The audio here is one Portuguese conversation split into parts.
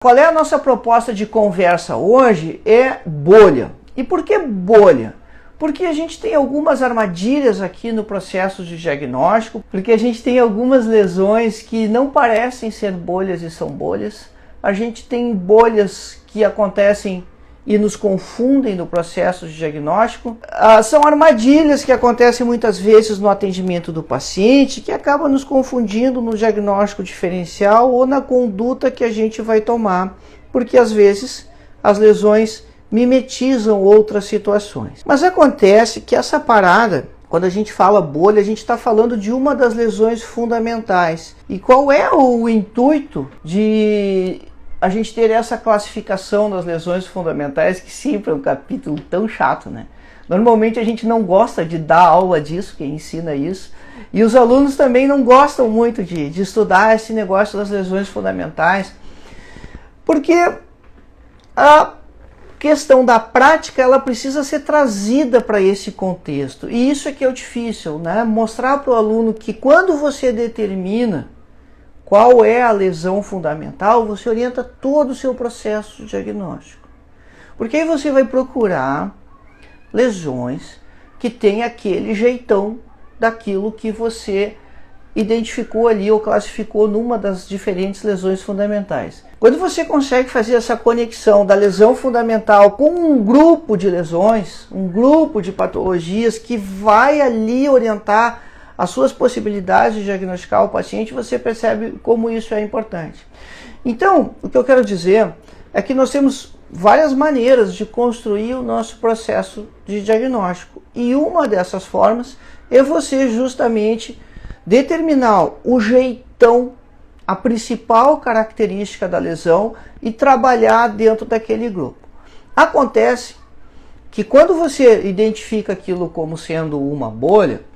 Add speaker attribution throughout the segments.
Speaker 1: Qual é a nossa proposta de conversa hoje? É bolha. E por que bolha? Porque a gente tem algumas armadilhas aqui no processo de diagnóstico, porque a gente tem algumas lesões que não parecem ser bolhas e são bolhas. A gente tem bolhas que acontecem e nos confundem no processo de diagnóstico. São armadilhas que acontecem muitas vezes no atendimento do paciente, que acabam nos confundindo no diagnóstico diferencial ou na conduta que a gente vai tomar, porque às vezes as lesões mimetizam outras situações. Mas acontece que essa parada, quando a gente fala bolha, a gente está falando de uma das lesões fundamentais. E qual é o intuito de a gente ter essa classificação das lesões fundamentais, que sempre é um capítulo tão chato, né? Normalmente a gente não gosta de dar aula disso, quem ensina isso, e os alunos também não gostam muito de estudar esse negócio das lesões fundamentais, porque a questão da prática ela precisa ser trazida para esse contexto, e isso é que é o difícil, né? Mostrar para o aluno que quando você determina qual é a lesão fundamental, você orienta todo o seu processo diagnóstico. Porque aí você vai procurar lesões que têm aquele jeitão daquilo que você identificou ali ou classificou numa das diferentes lesões fundamentais. Quando você consegue fazer essa conexão da lesão fundamental com um grupo de lesões, um grupo de patologias que vai ali orientar as suas possibilidades de diagnosticar o paciente, você percebe como isso é importante. Então, o que eu quero dizer é que nós temos várias maneiras de construir o nosso processo de diagnóstico. E uma dessas formas é você justamente determinar o jeitão, a principal característica da lesão e trabalhar dentro daquele grupo. Acontece que quando você identifica aquilo como sendo uma bolha,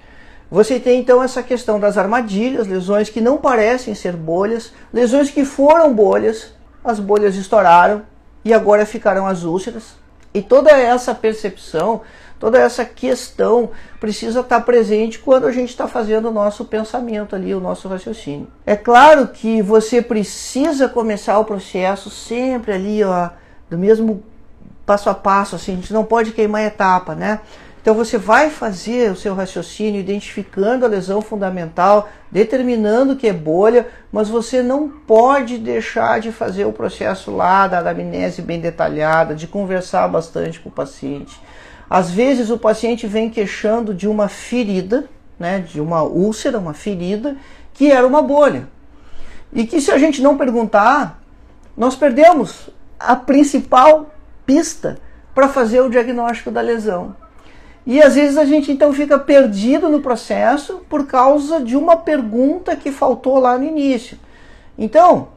Speaker 1: você tem então essa questão das armadilhas, lesões que não parecem ser bolhas, lesões que foram bolhas, as bolhas estouraram e agora ficaram as úlceras. E toda essa percepção, toda essa questão precisa estar presente quando a gente está fazendo o nosso pensamento ali, o nosso raciocínio. É claro que você precisa começar o processo sempre ali, ó, do mesmo passo a passo, assim, a gente não pode queimar etapa, né? Então você vai fazer o seu raciocínio identificando a lesão fundamental, determinando que é bolha, mas você não pode deixar de fazer o processo lá da anamnese bem detalhada, de conversar bastante com o paciente. Às vezes o paciente vem queixando de uma ferida, né, de uma úlcera, uma ferida, que era uma bolha. E que se a gente não perguntar, nós perdemos a principal pista para fazer o diagnóstico da lesão. E às vezes a gente então fica perdido no processo por causa de uma pergunta que faltou lá no início. Então,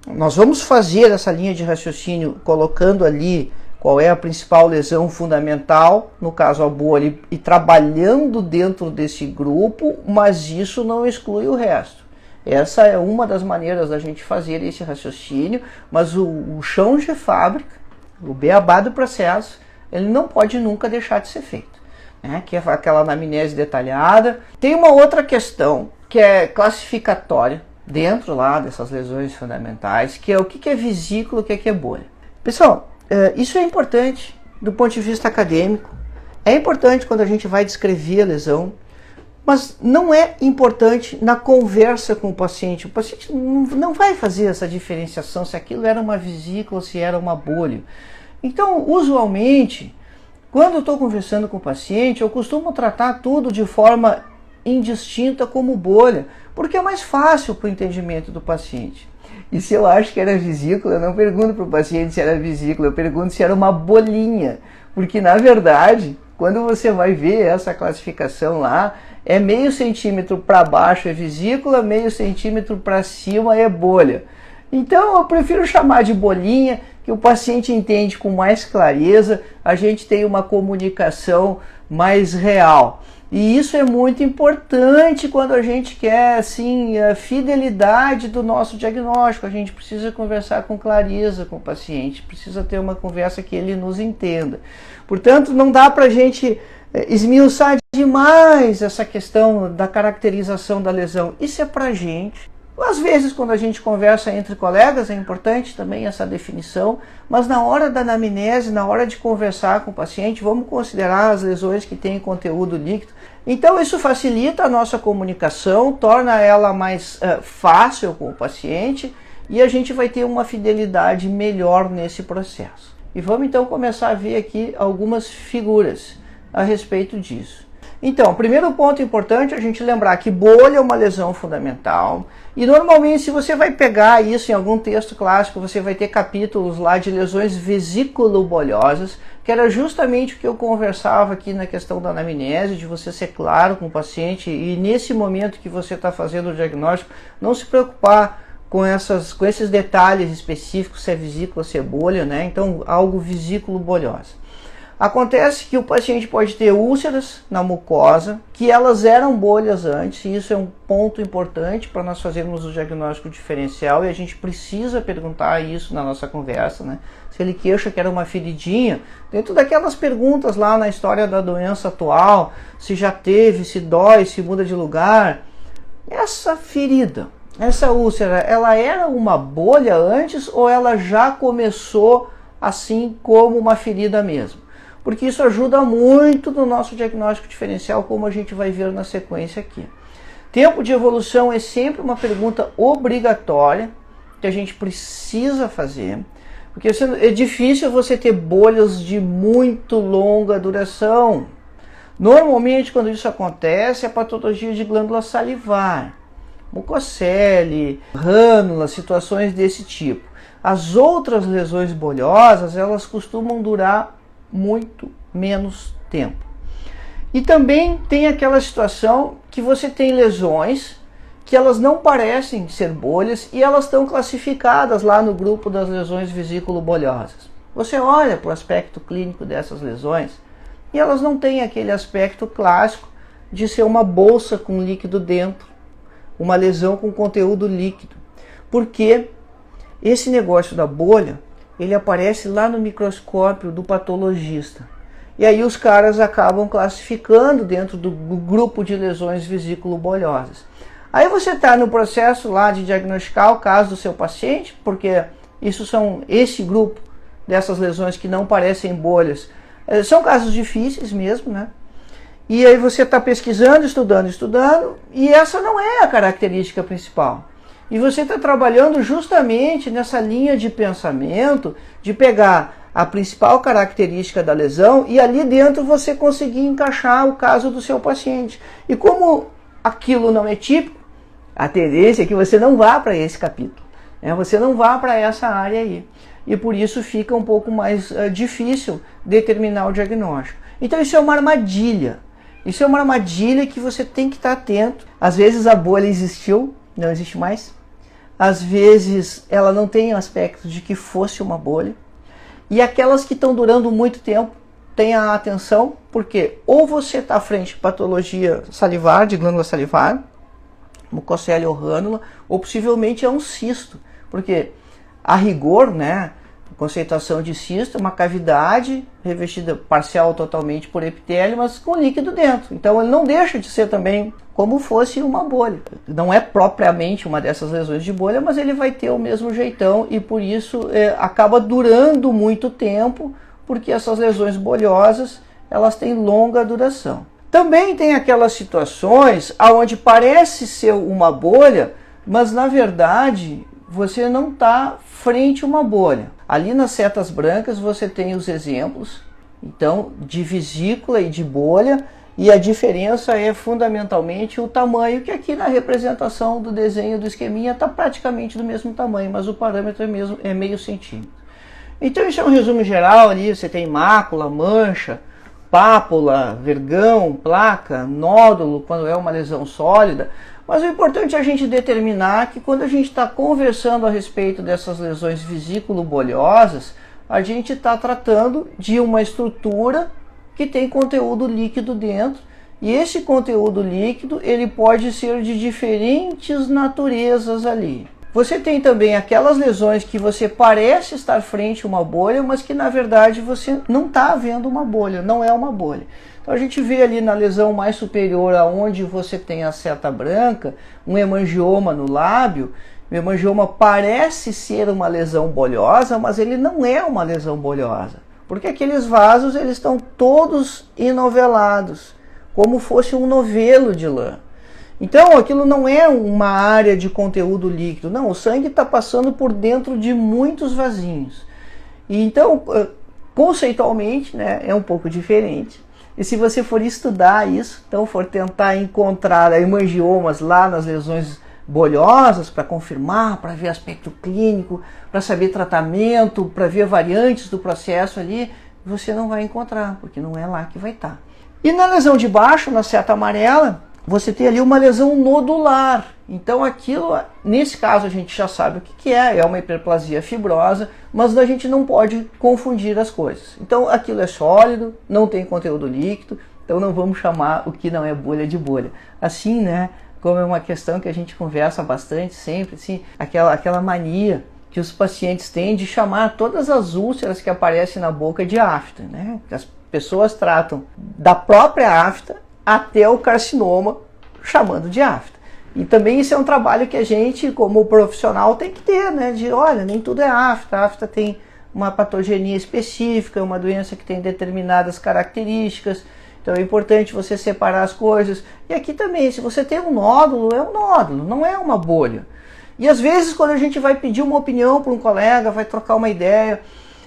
Speaker 1: nós vamos fazer essa linha de raciocínio colocando ali qual é a principal lesão fundamental, no caso a bolha, e trabalhando dentro desse grupo, mas isso não exclui o resto. Essa é uma das maneiras da gente fazer esse raciocínio, mas o chão de fábrica, o beabá do processo, ele não pode nunca deixar de ser feito, né? Que é aquela anamnese detalhada. Tem uma outra questão que é classificatória dentro lá dessas lesões fundamentais, que é o que é vesícula e o que é bolha. Pessoal, isso é importante do ponto de vista acadêmico, é importante quando a gente vai descrever a lesão, mas não é importante na conversa com o paciente. O paciente não vai fazer essa diferenciação se aquilo era uma vesícula ou se era uma bolha. Então, usualmente, quando eu estou conversando com o paciente, eu costumo tratar tudo de forma indistinta como bolha, porque é mais fácil para o entendimento do paciente. E se eu acho que era vesícula, eu não pergunto para o paciente se era vesícula, eu pergunto se era uma bolinha, porque na verdade, quando você vai ver essa classificação lá, é meio centímetro para baixo é vesícula, meio centímetro para cima é bolha. Então eu prefiro chamar de bolinha, que o paciente entende com mais clareza, a gente tem uma comunicação mais real. E isso é muito importante quando a gente quer assim, a fidelidade do nosso diagnóstico. A gente precisa conversar com clareza com o paciente, precisa ter uma conversa que ele nos entenda. Portanto, não dá para a gente esmiuçar demais essa questão da caracterização da lesão. Isso é para a gente Às vezes, quando a gente conversa entre colegas, é importante também essa definição, mas na hora da anamnese, na hora de conversar com o paciente, vamos considerar as lesões que têm conteúdo líquido. Então, isso facilita a nossa comunicação, torna ela mais fácil com o paciente e a gente vai ter uma fidelidade melhor nesse processo. E vamos então começar a ver aqui algumas figuras a respeito disso. Então, primeiro ponto importante é a gente lembrar que bolha é uma lesão fundamental e normalmente se você vai pegar isso em algum texto clássico, você vai ter capítulos lá de lesões vesiculobolhosas, que era justamente o que eu conversava aqui na questão da anamnese, de você ser claro com o paciente e nesse momento que você está fazendo o diagnóstico, não se preocupar com esses detalhes específicos, se é vesícula, se é bolha, né? Então, algo vesículo-bolhosa. Acontece que o paciente pode ter úlceras na mucosa, que elas eram bolhas antes, e isso é um ponto importante para nós fazermos o diagnóstico diferencial, e a gente precisa perguntar isso na nossa conversa, né? Se ele queixa que era uma feridinha, dentro daquelas perguntas lá na história da doença atual, se já teve, se dói, se muda de lugar, essa ferida, essa úlcera, ela era uma bolha antes ou ela já começou assim como uma ferida mesmo? Porque isso ajuda muito no nosso diagnóstico diferencial, como a gente vai ver na sequência aqui. Tempo de evolução é sempre uma pergunta obrigatória que a gente precisa fazer, porque é difícil você ter bolhas de muito longa duração. Normalmente, quando isso acontece, é patologia de glândula salivar, mucocele, rânula, situações desse tipo. As outras lesões bolhosas, elas costumam durar muito menos tempo. E também tem aquela situação que você tem lesões que elas não parecem ser bolhas e elas estão classificadas lá no grupo das lesões vesículo-bolhosas. Você olha para o aspecto clínico dessas lesões e elas não têm aquele aspecto clássico de ser uma bolsa com líquido dentro, uma lesão com conteúdo líquido, porque esse negócio da bolha ele aparece lá no microscópio do patologista. E aí os caras acabam classificando dentro do grupo de lesões vesículo-bolhosas. Aí você está no processo lá de diagnosticar o caso do seu paciente, porque esse grupo dessas lesões que não parecem bolhas, são casos difíceis mesmo, né? E aí você está pesquisando, estudando, e essa não é a característica principal. E você está trabalhando justamente nessa linha de pensamento de pegar a principal característica da lesão e ali dentro você conseguir encaixar o caso do seu paciente. E como aquilo não é típico, a tendência é que você não vá para esse capítulo, né? Você não vá para essa área aí. E por isso fica um pouco mais difícil determinar o diagnóstico. Então isso é uma armadilha. Isso é uma armadilha que você tem que estar atento. Às vezes a bolha existiu, não existe mais. Às vezes ela não tem o aspecto de que fosse uma bolha. E aquelas que estão durando muito tempo, tenha atenção, porque ou você está à frente de patologia salivar, de glândula salivar, mucocele ou rânula, ou possivelmente é um cisto. Porque a rigor, né, conceituação de cisto é uma cavidade revestida parcial ou totalmente por epitélio, mas com líquido dentro. Então ele não deixa de ser também como fosse uma bolha. Não é propriamente uma dessas lesões de bolha, mas ele vai ter o mesmo jeitão e por isso acaba durando muito tempo, porque essas lesões bolhosas elas têm longa duração. Também tem aquelas situações onde parece ser uma bolha, mas na verdade você não está frente a uma bolha. Ali nas setas brancas você tem os exemplos, então, de vesícula e de bolha, e a diferença é fundamentalmente o tamanho, que aqui na representação do desenho do esqueminha está praticamente do mesmo tamanho, mas o parâmetro é meio centímetro. Então isso é um resumo geral ali, você tem mácula, mancha, pápula, vergão, placa, nódulo, quando é uma lesão sólida. Mas o importante é a gente determinar que quando a gente está conversando a respeito dessas lesões vesículo-bolhosas, a gente está tratando de uma estrutura que tem conteúdo líquido dentro, e esse conteúdo líquido ele pode ser de diferentes naturezas ali. Você tem também aquelas lesões que você parece estar frente a uma bolha, mas que na verdade você não está vendo uma bolha, não é uma bolha. Então a gente vê ali na lesão mais superior, aonde você tem a seta branca, um hemangioma no lábio. O hemangioma parece ser uma lesão bolhosa, mas ele não é uma lesão bolhosa, porque aqueles vasos eles estão todos enovelados, como fosse um novelo de lã. Então aquilo não é uma área de conteúdo líquido, não, o sangue está passando por dentro de muitos vasinhos. E então, conceitualmente, né, é um pouco diferente. E se você for estudar isso, então for tentar encontrar hemangiomas lá nas lesões bolhosas para confirmar, para ver aspecto clínico, para saber tratamento, para ver variantes do processo ali, você não vai encontrar, porque não é lá que vai estar. E na lesão de baixo, na seta amarela, você tem ali uma lesão nodular. Então aquilo, nesse caso a gente já sabe o que é uma hiperplasia fibrosa, mas a gente não pode confundir as coisas. Então aquilo é sólido, não tem conteúdo líquido, então não vamos chamar o que não é bolha de bolha. Assim, né, como é uma questão que a gente conversa bastante sempre, assim, aquela mania que os pacientes têm de chamar todas as úlceras que aparecem na boca de afta, né? As pessoas tratam da própria afta até o carcinoma, chamando de afta. E também isso é um trabalho que a gente, como profissional, tem que ter, né? De, olha, nem tudo é afta. A afta tem uma patogenia específica, uma doença que tem determinadas características. Então é importante você separar as coisas. E aqui também, se você tem um nódulo, é um nódulo, não é uma bolha. E às vezes, quando a gente vai pedir uma opinião para um colega, vai trocar uma ideia,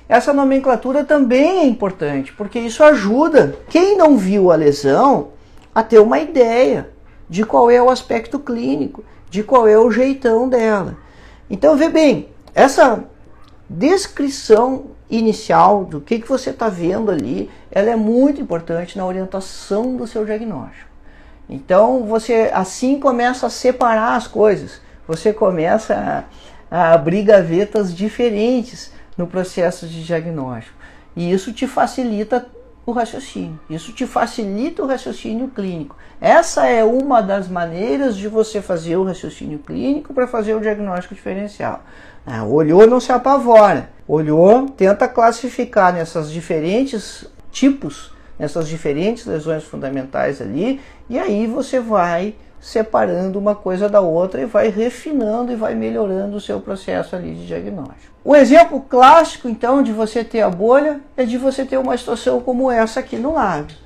Speaker 1: essa nomenclatura também é importante, porque isso ajuda quem não viu a lesão a ter uma ideia de qual é o aspecto clínico, de qual é o jeitão dela. Então, vê bem, essa descrição inicial do que você está vendo ali, ela é muito importante na orientação do seu diagnóstico. Então, você assim começa a separar as coisas, você começa a abrir gavetas diferentes no processo de diagnóstico. E isso te facilita o raciocínio. Isso te facilita o raciocínio clínico. Essa é uma das maneiras de você fazer o raciocínio clínico para fazer o diagnóstico diferencial. Olhou, não se apavora. Olhou, tenta classificar nessas diferentes tipos, nessas diferentes lesões fundamentais ali, e aí você vai separando uma coisa da outra e vai refinando e vai melhorando o seu processo ali de diagnóstico. O exemplo clássico, então, de você ter a bolha é de você ter uma situação como essa aqui no lábio.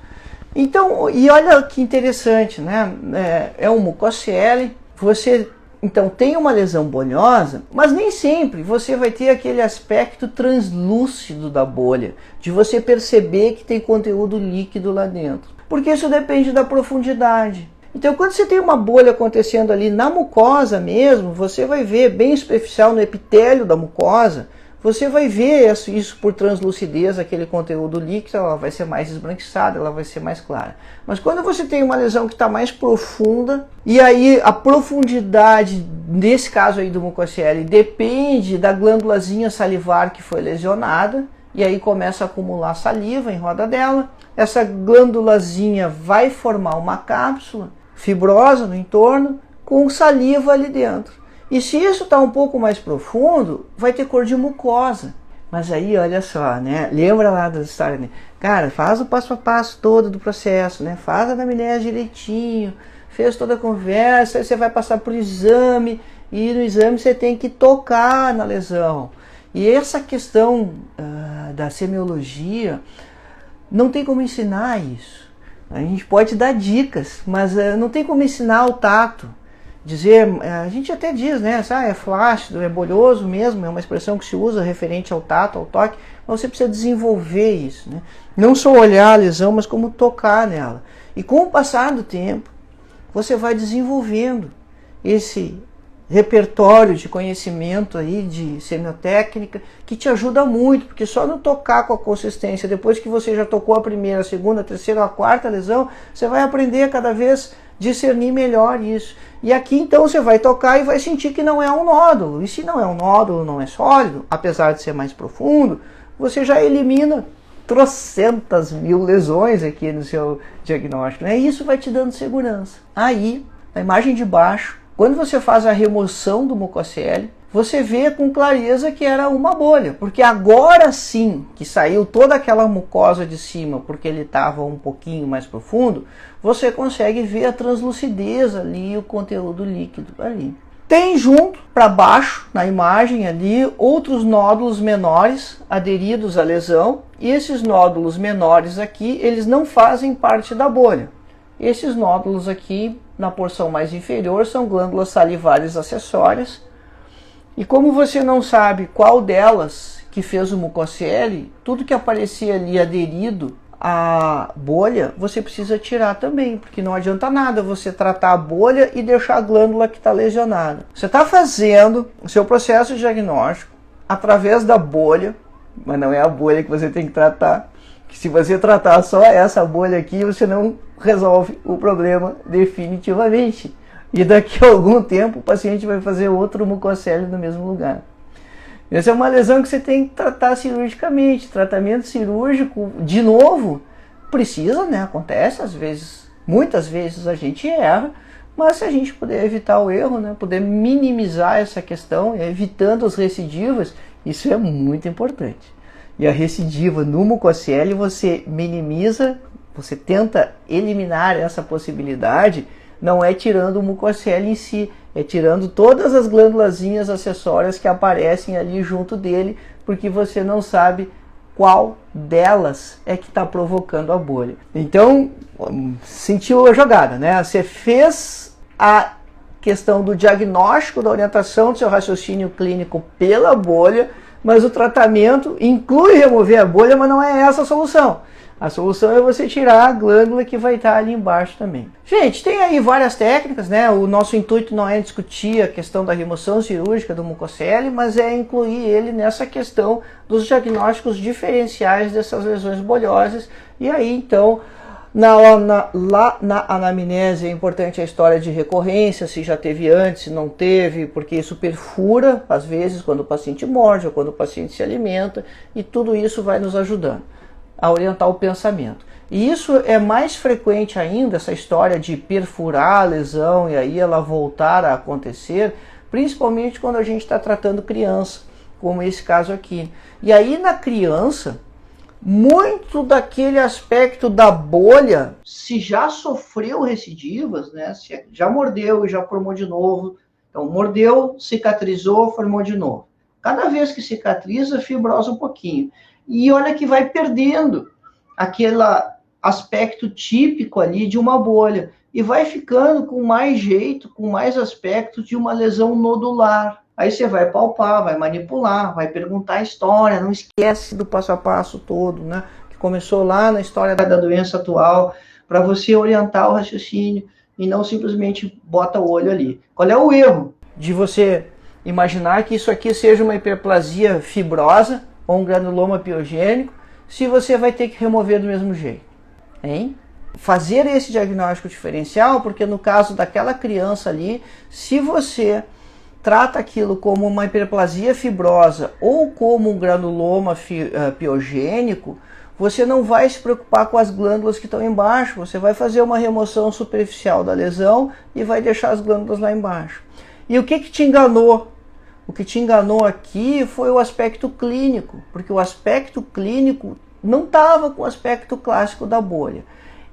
Speaker 1: Então, e olha que interessante, né? É um mucocele, você então tem uma lesão bolhosa, mas nem sempre você vai ter aquele aspecto translúcido da bolha, de você perceber que tem conteúdo líquido lá dentro, porque isso depende da profundidade. Então, quando você tem uma bolha acontecendo ali na mucosa mesmo, você vai ver bem superficial no epitélio da mucosa, você vai ver isso por translucidez, aquele conteúdo líquido, ela vai ser mais esbranquiçada, ela vai ser mais clara. Mas quando você tem uma lesão que está mais profunda, e aí a profundidade, nesse caso aí do mucocele, depende da glândulazinha salivar que foi lesionada, e aí começa a acumular saliva em roda dela, essa glândulazinha vai formar uma cápsula fibrosa no entorno, com saliva ali dentro. E se isso está um pouco mais profundo, vai ter cor de mucosa. Mas aí, olha só, né? Lembra lá da história, né? Cara, faz o passo a passo todo do processo, né? Faz a anamnese direitinho, fez toda a conversa, aí você vai passar por exame, e no exame você tem que tocar na lesão. E essa questão da semiologia, não tem como ensinar isso. A gente pode dar dicas, mas não tem como ensinar o tato. Dizer, a gente até diz, né? É flácido, é bolhoso mesmo, é uma expressão que se usa referente ao tato, ao toque, mas você precisa desenvolver isso, né? Não só olhar a lesão, mas como tocar nela. E com o passar do tempo, você vai desenvolvendo esse repertório de conhecimento aí de semiotécnica que te ajuda muito, porque só no tocar com a consistência, depois que você já tocou a primeira, a segunda, a terceira, a quarta lesão, você vai aprender cada vez discernir melhor isso. E aqui então você vai tocar e vai sentir que não é um nódulo. E se não é um nódulo, não é sólido, apesar de ser mais profundo, você já elimina trocentas mil lesões aqui no seu diagnóstico, né? E isso vai te dando segurança. Aí, na imagem de baixo, quando você faz a remoção do mucocele, você vê com clareza que era uma bolha, porque agora sim que saiu toda aquela mucosa de cima, porque ele estava um pouquinho mais profundo, você consegue ver a translucidez ali, o conteúdo líquido ali. Tem junto, para baixo, na imagem ali, outros nódulos menores aderidos à lesão, e esses nódulos menores aqui, eles não fazem parte da bolha. Esses nódulos aqui, na porção mais inferior, são glândulas salivares acessórias. E como você não sabe qual delas que fez o mucocele, tudo que aparecia ali aderido à bolha, você precisa tirar também, porque não adianta nada você tratar a bolha e deixar a glândula que está lesionada. Você está fazendo o seu processo diagnóstico através da bolha, mas não é a bolha que você tem que tratar. Que se você tratar só essa bolha aqui, você não resolve o problema definitivamente. E daqui a algum tempo o paciente vai fazer outro mucocele no mesmo lugar. Essa é uma lesão que você tem que tratar cirurgicamente. Tratamento cirúrgico, de novo, precisa, né? Acontece às vezes, muitas vezes a gente erra, mas se a gente puder evitar o erro, né? Poder minimizar essa questão, evitando as recidivas, isso é muito importante. E a recidiva no mucocele você minimiza, você tenta eliminar essa possibilidade. Não é tirando o mucocele em si, é tirando todas as glândulazinhas acessórias que aparecem ali junto dele, porque você não sabe qual delas é que está provocando a bolha. Então, sentiu a jogada, né? Você fez a questão do diagnóstico, da orientação do seu raciocínio clínico pela bolha, mas o tratamento inclui remover a bolha, mas não é essa a solução. A solução é você tirar a glândula que vai estar ali embaixo também. Gente, tem aí várias técnicas, né? O nosso intuito não é discutir a questão da remoção cirúrgica do mucocele, mas é incluir ele nessa questão dos diagnósticos diferenciais dessas lesões bolhosas. E aí, então, lá na anamnese é importante a história de recorrência, se já teve antes, se não teve, porque isso perfura, às vezes, quando o paciente morde ou quando o paciente se alimenta, e tudo isso vai nos ajudando a orientar o pensamento. E isso é mais frequente ainda, essa história de perfurar a lesão e aí ela voltar a acontecer, principalmente quando a gente está tratando criança, como esse caso aqui. E aí na criança, muito daquele aspecto da bolha, se já sofreu recidivas, né, se já mordeu e já formou de novo, então mordeu, cicatrizou, formou de novo. Cada vez que cicatriza, fibrosa um pouquinho. E olha que vai perdendo aquele aspecto típico ali de uma bolha. E vai ficando com mais jeito, com mais aspecto de uma lesão nodular. Aí você vai palpar, vai manipular, vai perguntar a história, não esquece do passo a passo todo, né? Que começou lá na história da doença atual, para você orientar o raciocínio e não simplesmente bota o olho ali. Qual é o erro de você imaginar que isso aqui seja uma hiperplasia fibrosa ou um granuloma piogênico, se você vai ter que remover do mesmo jeito, hein? Fazer esse diagnóstico diferencial, porque no caso daquela criança ali, se você trata aquilo como uma hiperplasia fibrosa ou como um granuloma piogênico, você não vai se preocupar com as glândulas que estão embaixo, você vai fazer uma remoção superficial da lesão e vai deixar as glândulas lá embaixo. E o que te enganou? O que te enganou aqui foi o aspecto clínico, porque o aspecto clínico não estava com o aspecto clássico da bolha.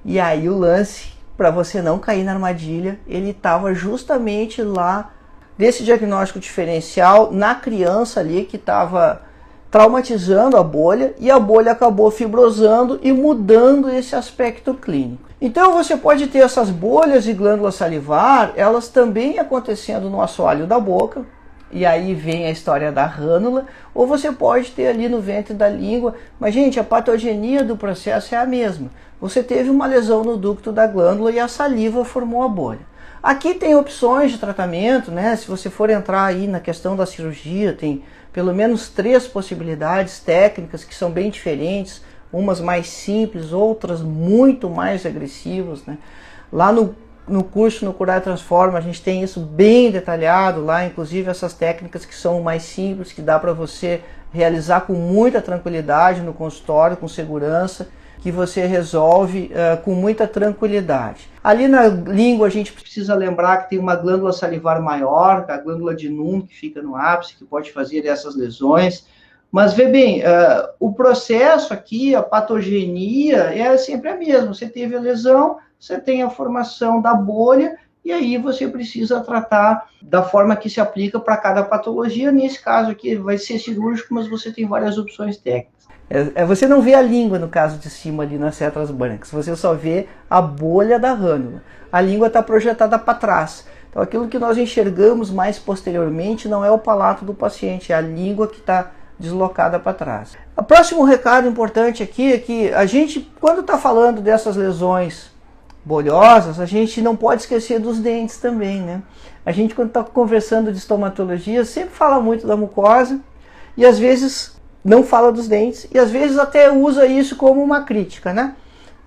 Speaker 1: E aí o lance, para você não cair na armadilha, ele estava justamente lá desse diagnóstico diferencial na criança ali que estava traumatizando a bolha e a bolha acabou fibrosando e mudando esse aspecto clínico. Então você pode ter essas bolhas e glândula salivar, elas também acontecendo no assoalho da boca, e aí vem a história da rânula, ou você pode ter ali no ventre da língua, mas gente, a patogenia do processo é a mesma. Você teve uma lesão no ducto da glândula e a saliva formou a bolha. Aqui tem opções de tratamento, né? Se você for entrar aí na questão da cirurgia, tem pelo menos 3 possibilidades técnicas que são bem diferentes, umas mais simples, outras muito mais agressivas, né? Lá no curso no Curar Transforma a gente tem isso bem detalhado lá, inclusive essas técnicas que são mais simples, que dá para você realizar com muita tranquilidade no consultório, com segurança, que você resolve com muita tranquilidade. Ali na língua a gente precisa lembrar que tem uma glândula salivar maior, a glândula de Nunn, que fica no ápice, que pode fazer essas lesões. Mas vê bem, o processo aqui, a patogenia é sempre a mesma. Você teve a lesão, você tem a formação da bolha, e aí você precisa tratar da forma que se aplica para cada patologia. Nesse caso aqui vai ser cirúrgico, mas você tem várias opções técnicas. Você não vê a língua no caso de cima ali nas setras brancas, você só vê a bolha da rânula. A língua está projetada para trás. Então aquilo que nós enxergamos mais posteriormente não é o palato do paciente, é a língua que está deslocada para trás. O próximo recado importante aqui é que a gente, quando está falando dessas lesões bolhosas, a gente não pode esquecer dos dentes também, né? A gente, quando está conversando de estomatologia, sempre fala muito da mucosa e às vezes não fala dos dentes e às vezes até usa isso como uma crítica, né?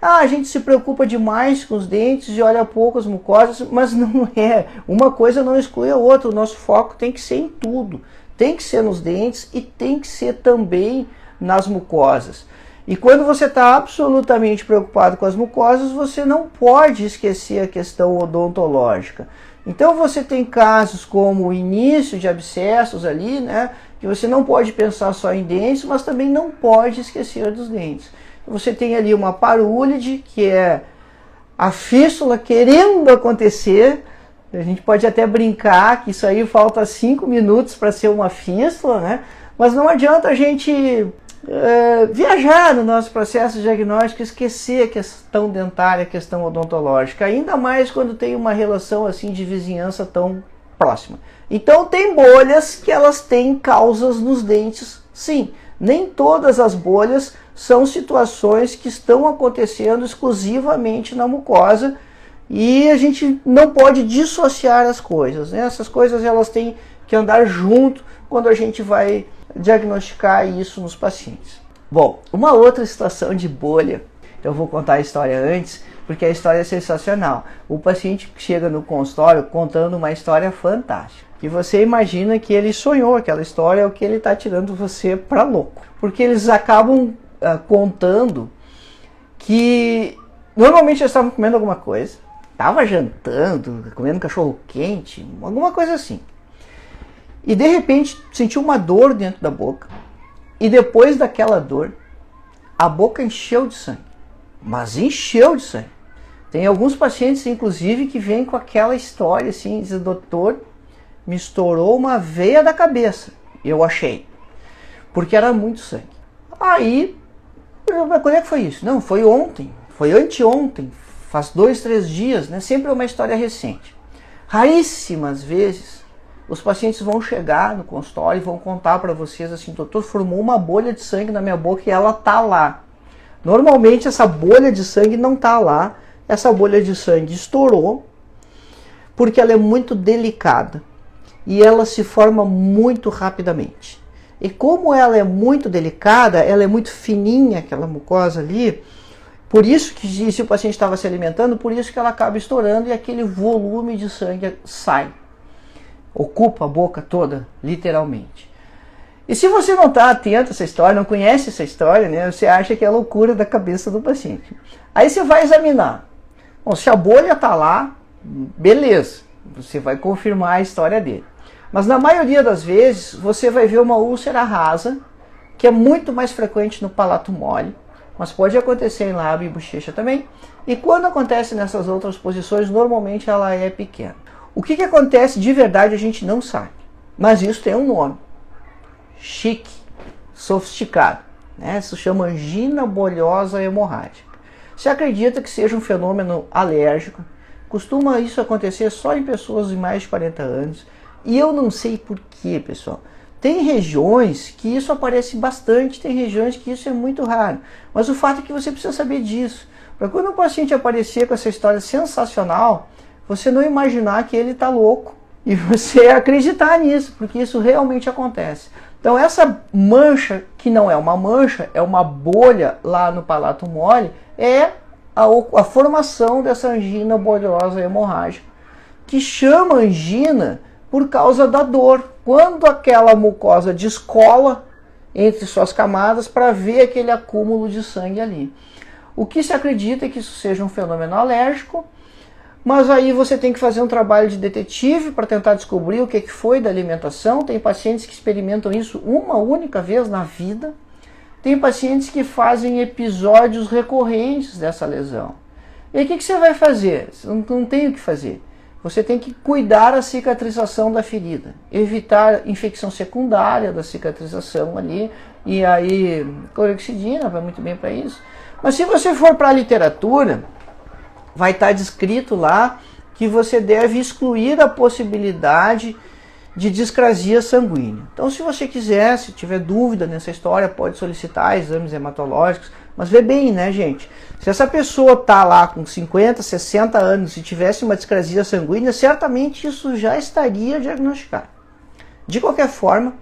Speaker 1: A gente se preocupa demais com os dentes e olha pouco as mucosas, mas não é. Uma coisa não exclui a outra. O nosso foco tem que ser em tudo. Tem que ser nos dentes e tem que ser também nas mucosas. E quando você está absolutamente preocupado com as mucosas, você não pode esquecer a questão odontológica. Então você tem casos como o início de abscessos ali, né, que você não pode pensar só em dentes, mas também não pode esquecer dos dentes. Você tem ali uma parúlide, que é a fístula querendo acontecer. A gente pode até brincar que isso aí falta 5 minutos para ser uma fístula, né? Mas não adianta a gente viajar no nosso processo diagnóstico e esquecer a questão dentária, a questão odontológica, ainda mais quando tem uma relação assim de vizinhança tão próxima. Então tem bolhas que elas têm causas nos dentes, sim. Nem todas as bolhas são situações que estão acontecendo exclusivamente na mucosa e a gente não pode dissociar as coisas, né? Essas coisas elas têm que andar junto quando a gente vai diagnosticar isso nos pacientes. Bom, uma outra situação de bolha, eu vou contar a história antes, porque a história é sensacional. O paciente chega no consultório contando uma história fantástica. E você imagina que ele sonhou aquela história, o que ele está tirando você para louco. Porque eles acabam contando que normalmente eles estavam comendo alguma coisa, estava jantando, comendo cachorro quente, alguma coisa assim. E de repente sentiu uma dor dentro da boca. E depois daquela dor, a boca encheu de sangue. Mas encheu de sangue. Tem alguns pacientes, inclusive, que vêm com aquela história assim, dizem, doutor, me estourou uma veia da cabeça. Eu achei. Porque era muito sangue. Aí, quando é que foi isso? Não, foi ontem. Foi anteontem. Faz 2, 3 dias, né? Sempre é uma história recente. Raríssimas vezes, os pacientes vão chegar no consultório e vão contar para vocês assim, doutor, formou uma bolha de sangue na minha boca e ela tá lá. Normalmente essa bolha de sangue não tá lá. Essa bolha de sangue estourou porque ela é muito delicada e ela se forma muito rapidamente. E como ela é muito delicada, ela é muito fininha, aquela mucosa ali, por isso que se o paciente estava se alimentando, por isso que ela acaba estourando e aquele volume de sangue sai. Ocupa a boca toda, literalmente. E se você não está atento a essa história, não conhece essa história, né, você acha que é loucura da cabeça do paciente. Aí você vai examinar. Bom, se a bolha está lá, beleza, você vai confirmar a história dele. Mas na maioria das vezes, você vai ver uma úlcera rasa, que é muito mais frequente no palato mole, mas pode acontecer em lábio e bochecha também. E quando acontece nessas outras posições, normalmente ela é pequena. O que acontece de verdade a gente não sabe, mas isso tem um nome. Chique, sofisticado, né? Isso chama angina bolhosa hemorrágica. Se acredita que seja um fenômeno alérgico, costuma isso acontecer só em pessoas de mais de 40 anos, e eu não sei porquê, pessoal. Tem regiões que isso aparece bastante, tem regiões que isso é muito raro, mas o fato é que você precisa saber disso, para quando o paciente aparecer com essa história sensacional, você não imaginar que ele está louco e você acreditar nisso, porque isso realmente acontece. Então essa mancha, que não é uma mancha, é uma bolha lá no palato mole, é a formação dessa angina bolhosa hemorrágica, que chama angina por causa da dor. Quando aquela mucosa descola entre suas camadas para ver aquele acúmulo de sangue ali. O que se acredita é que isso seja um fenômeno alérgico, mas aí você tem que fazer um trabalho de detetive para tentar descobrir o que foi da alimentação. Tem pacientes que experimentam isso uma única vez na vida. Tem pacientes que fazem episódios recorrentes dessa lesão. E aí o que você vai fazer? Você não tem o que fazer. Você tem que cuidar da cicatrização da ferida, evitar infecção secundária da cicatrização ali, e aí clorexidina vai muito bem para isso. Mas se você for para a literatura, vai estar descrito lá que você deve excluir a possibilidade de discrasia sanguínea. Então, se você quiser, se tiver dúvida nessa história, pode solicitar exames hematológicos, mas vê bem, né, gente? Se essa pessoa está lá com 50, 60 anos e tivesse uma discrasia sanguínea, certamente isso já estaria diagnosticado. De qualquer forma,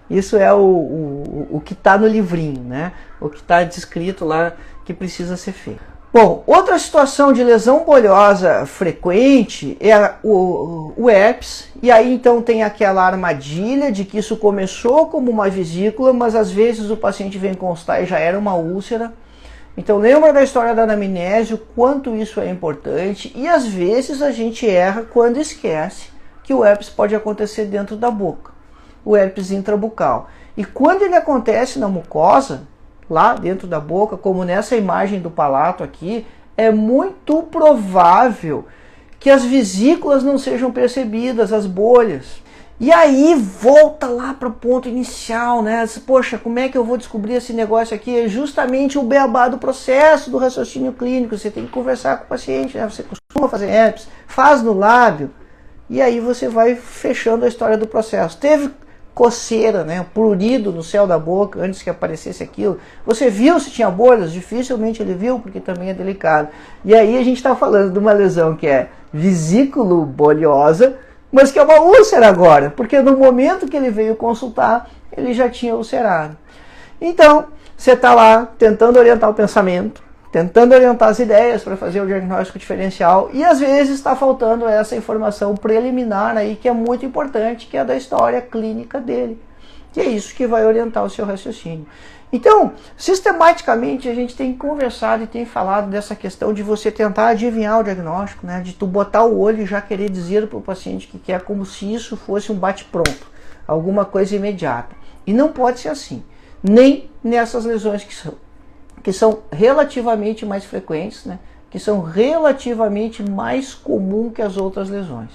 Speaker 1: isso é o que está no livrinho, né? O que está descrito lá que precisa ser feito. Bom, outra situação de lesão bolhosa frequente é o herpes, e aí então tem aquela armadilha de que isso começou como uma vesícula, mas às vezes o paciente vem constar e já era uma úlcera. Então lembra da história da anamnese, o quanto isso é importante, e às vezes a gente erra quando esquece que o herpes pode acontecer dentro da boca, o herpes intrabucal. E quando ele acontece na mucosa, lá dentro da boca, como nessa imagem do palato aqui, é muito provável que as vesículas não sejam percebidas, as bolhas. E aí volta lá para o ponto inicial, né? Poxa, como é que eu vou descobrir esse negócio aqui? É justamente o beabá do processo do raciocínio clínico. Você tem que conversar com o paciente, né? Você costuma fazer herpes, faz no lábio, e aí você vai fechando a história do processo. Teve coceira, né, prurido no céu da boca antes que aparecesse aquilo. Você viu se tinha bolhas? Dificilmente ele viu, porque também é delicado. E aí a gente está falando de uma lesão que é vesículo bolhosa, mas que é uma úlcera agora, porque no momento que ele veio consultar, ele já tinha ulcerado. Então, você está lá tentando orientar o pensamento, tentando orientar as ideias para fazer o diagnóstico diferencial, e às vezes está faltando essa informação preliminar aí, que é muito importante, que é da história clínica dele, que é isso que vai orientar o seu raciocínio. Então, sistematicamente a gente tem conversado e tem falado dessa questão de você tentar adivinhar o diagnóstico, né? De tu botar o olho e já querer dizer para o paciente que quer, como se isso fosse um bate-pronto, alguma coisa imediata. E não pode ser assim, nem nessas lesões que são relativamente mais frequentes, né? Que são relativamente mais comum que as outras lesões.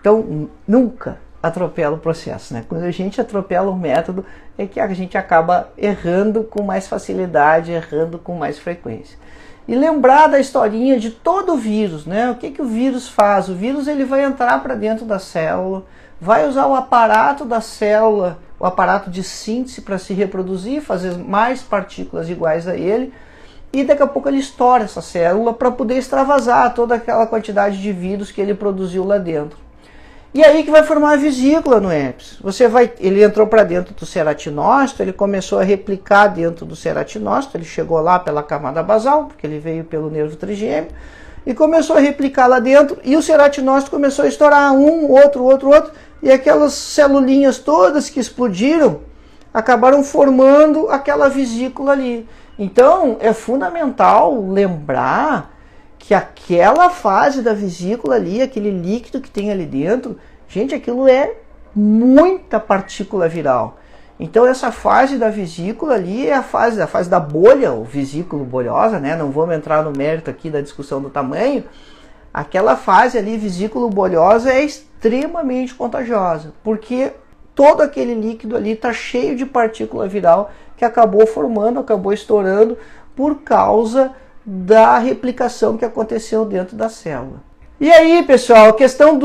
Speaker 1: Então, nunca atropela o processo, né? Quando a gente atropela o método, é que a gente acaba errando com mais facilidade, errando com mais frequência. E lembrar da historinha de todo o vírus, né? O que o vírus faz? O vírus ele vai entrar para dentro da célula, vai usar o aparato da célula, o aparato de síntese para se reproduzir, fazer mais partículas iguais a ele, e daqui a pouco ele estoura essa célula para poder extravasar toda aquela quantidade de vírus que ele produziu lá dentro. E aí que vai formar a vesícula no herpes. Ele entrou para dentro do ceratinócito, ele começou a replicar dentro do ceratinócito, ele chegou lá pela camada basal, porque ele veio pelo nervo trigêmeo, e começou a replicar lá dentro, e o ceratinócito começou a estourar um, outro, e aquelas celulinhas todas que explodiram acabaram formando aquela vesícula ali. Então é fundamental lembrar que aquela fase da vesícula ali, aquele líquido que tem ali dentro, gente, aquilo é muita partícula viral. Então essa fase da vesícula ali é a fase da bolha, ou vesículo bolhosa, né? Não vamos entrar no mérito aqui da discussão do tamanho. Aquela fase ali, vesículo bolhosa, é extremamente contagiosa, porque todo aquele líquido ali está cheio de partícula viral que acabou formando, acabou estourando por causa da replicação que aconteceu dentro da célula. E aí, pessoal, a questão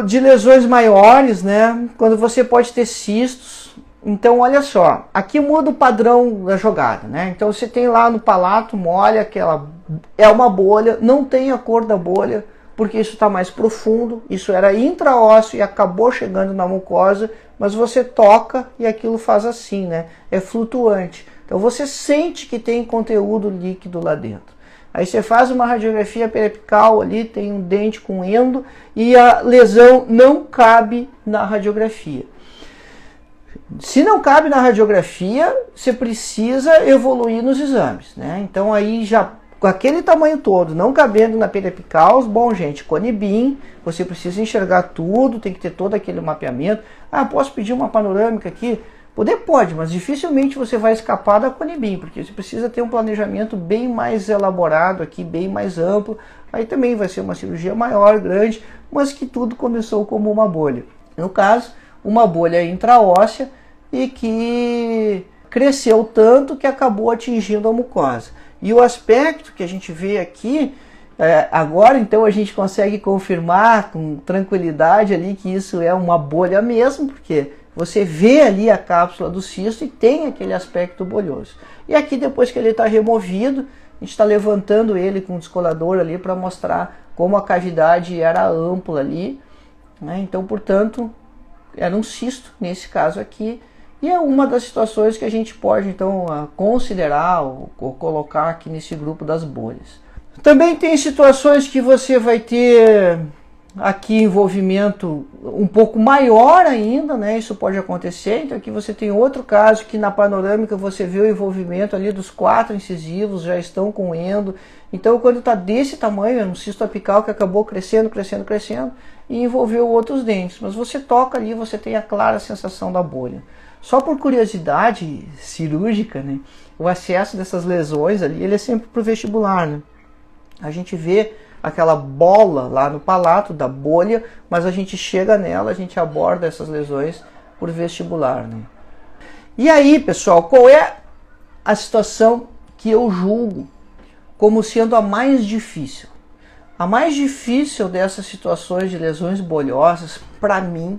Speaker 1: de lesões maiores, né? Quando você pode ter cistos. Então, olha só, aqui muda o padrão da jogada, né? Então, você tem lá no palato, molha, aquela é uma bolha, não tem a cor da bolha, porque isso está mais profundo, isso era intraósseo e acabou chegando na mucosa, mas você toca e aquilo faz assim, né? É flutuante. Então você sente que tem conteúdo líquido lá dentro. Aí você faz uma radiografia periapical ali, tem um dente com endo e a lesão não cabe na radiografia. Se não cabe na radiografia, você precisa evoluir nos exames, né? Então aí já com aquele tamanho todo, não cabendo na periapical, bom gente, Conibin, você precisa enxergar tudo, tem que ter todo aquele mapeamento. Ah, posso pedir uma panorâmica aqui? Poder pode, mas dificilmente você vai escapar da Conibin, porque você precisa ter um planejamento bem mais elaborado aqui, bem mais amplo. Aí também vai ser uma cirurgia maior, grande, mas que tudo começou como uma bolha. No caso, uma bolha intraóssea e que cresceu tanto que acabou atingindo a mucosa. E o aspecto que a gente vê aqui, agora então a gente consegue confirmar com tranquilidade ali que isso é uma bolha mesmo, porque você vê ali a cápsula do cisto e tem aquele aspecto bolhoso. E aqui depois que ele está removido, a gente está levantando ele com o descolador ali para mostrar como a cavidade era ampla ali, né? Então, portanto, era um cisto nesse caso aqui. E é uma das situações que a gente pode então considerar ou colocar aqui nesse grupo das bolhas. Também tem situações que você vai ter aqui envolvimento um pouco maior ainda, né? Isso pode acontecer. Então aqui você tem outro caso que na panorâmica você vê o envolvimento ali dos 4 incisivos, já estão com endo. Então quando está desse tamanho, é um cisto apical que acabou crescendo e envolveu outros dentes. Mas você toca ali, você tem a clara sensação da bolha. Só por curiosidade cirúrgica, né, o acesso dessas lesões ali, ele é sempre para o vestibular, né? A gente vê aquela bola lá no palato da bolha, mas a gente chega nela, a gente aborda essas lesões por vestibular, né? E aí, pessoal, qual é a situação que eu julgo como sendo a mais difícil? A mais difícil dessas situações de lesões bolhosas, para mim,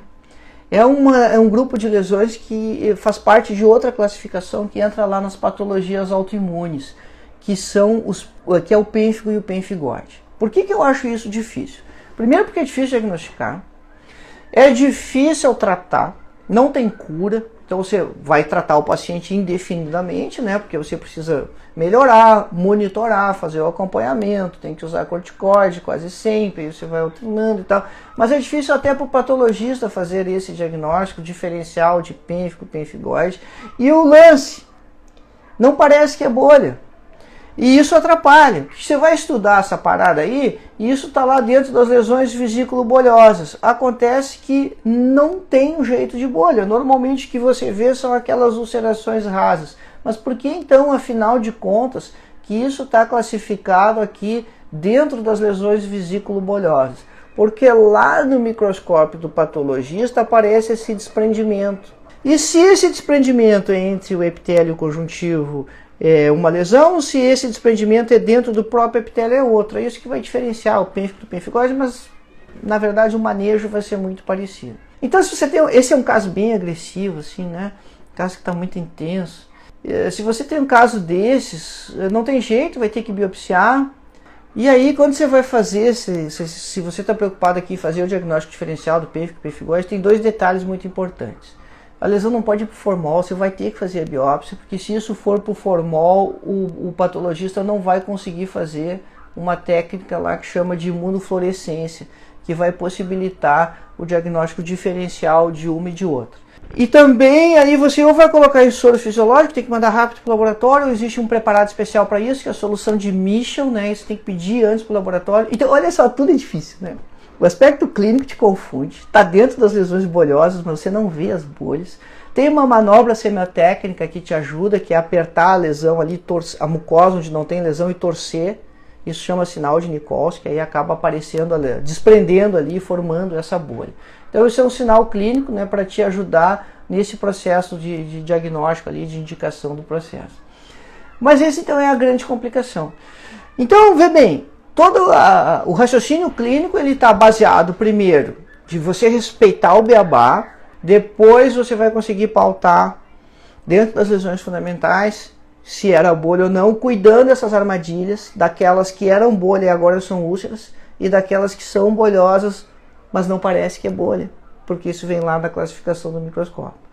Speaker 1: é um grupo de lesões que faz parte de outra classificação que entra lá nas patologias autoimunes, que é o pênfigo e o pemphigoide. Por que eu acho isso difícil? Primeiro porque é difícil diagnosticar, é difícil tratar, não tem cura, então você vai tratar o paciente indefinidamente, né? Porque você precisa melhorar, monitorar, fazer o acompanhamento, tem que usar corticoide quase sempre, aí você vai alternando e tal. Mas é difícil até para o patologista fazer esse diagnóstico diferencial de pênfigo, pemphigoide. E o lance, não parece que é bolha. E isso atrapalha. Você vai estudar essa parada aí, e isso está lá dentro das lesões vesículo-bolhosas. Acontece que não tem um jeito de bolha. Normalmente o que você vê são aquelas ulcerações rasas. Mas por que então, afinal de contas, que isso está classificado aqui dentro das lesões vesículo-bolhosas? Porque lá no microscópio do patologista aparece esse desprendimento. E se esse desprendimento é entre o epitélio conjuntivo é uma lesão, se esse desprendimento é dentro do próprio epitélio é outra. É isso que vai diferenciar o pênfico do pemphigoide, mas na verdade o manejo vai ser muito parecido. Então se você tem, esse é um caso bem agressivo, assim, né? Caso que está muito intenso. Se você tem um caso desses, não tem jeito, vai ter que biopsiar. E aí quando você vai fazer, se você está preocupado aqui em fazer o diagnóstico diferencial do pênfico e pemphigoide, tem 2 detalhes muito importantes. A lesão não pode ir para o formol, você vai ter que fazer a biópsia, porque se isso for para o formol, o patologista não vai conseguir fazer uma técnica lá que chama de imunofluorescência, que vai possibilitar o diagnóstico diferencial de uma e de outra. E também aí você ou vai colocar em soro fisiológico, tem que mandar rápido para o laboratório, ou existe um preparado especial para isso, que é a solução de Michel, né? Isso tem que pedir antes para o laboratório. Então olha só, tudo é difícil, né? O aspecto clínico te confunde, está dentro das lesões bolhosas, mas você não vê as bolhas. Tem uma manobra semiotécnica que te ajuda, que é apertar a lesão ali, a mucosa onde não tem lesão e torcer. Isso chama sinal de Nichols, que aí acaba aparecendo, desprendendo ali, formando essa bolha. Então isso é um sinal clínico, né, para te ajudar nesse processo de diagnóstico ali, de indicação do processo. Mas esse então é a grande complicação. Então, vê bem, todo o raciocínio clínico ele está baseado primeiro de você respeitar o beabá, depois você vai conseguir pautar dentro das lesões fundamentais se era bolha ou não, cuidando dessas armadilhas, daquelas que eram bolha e agora são úlceras, e daquelas que são bolhosas, mas não parece que é bolha, porque isso vem lá da classificação do microscópio.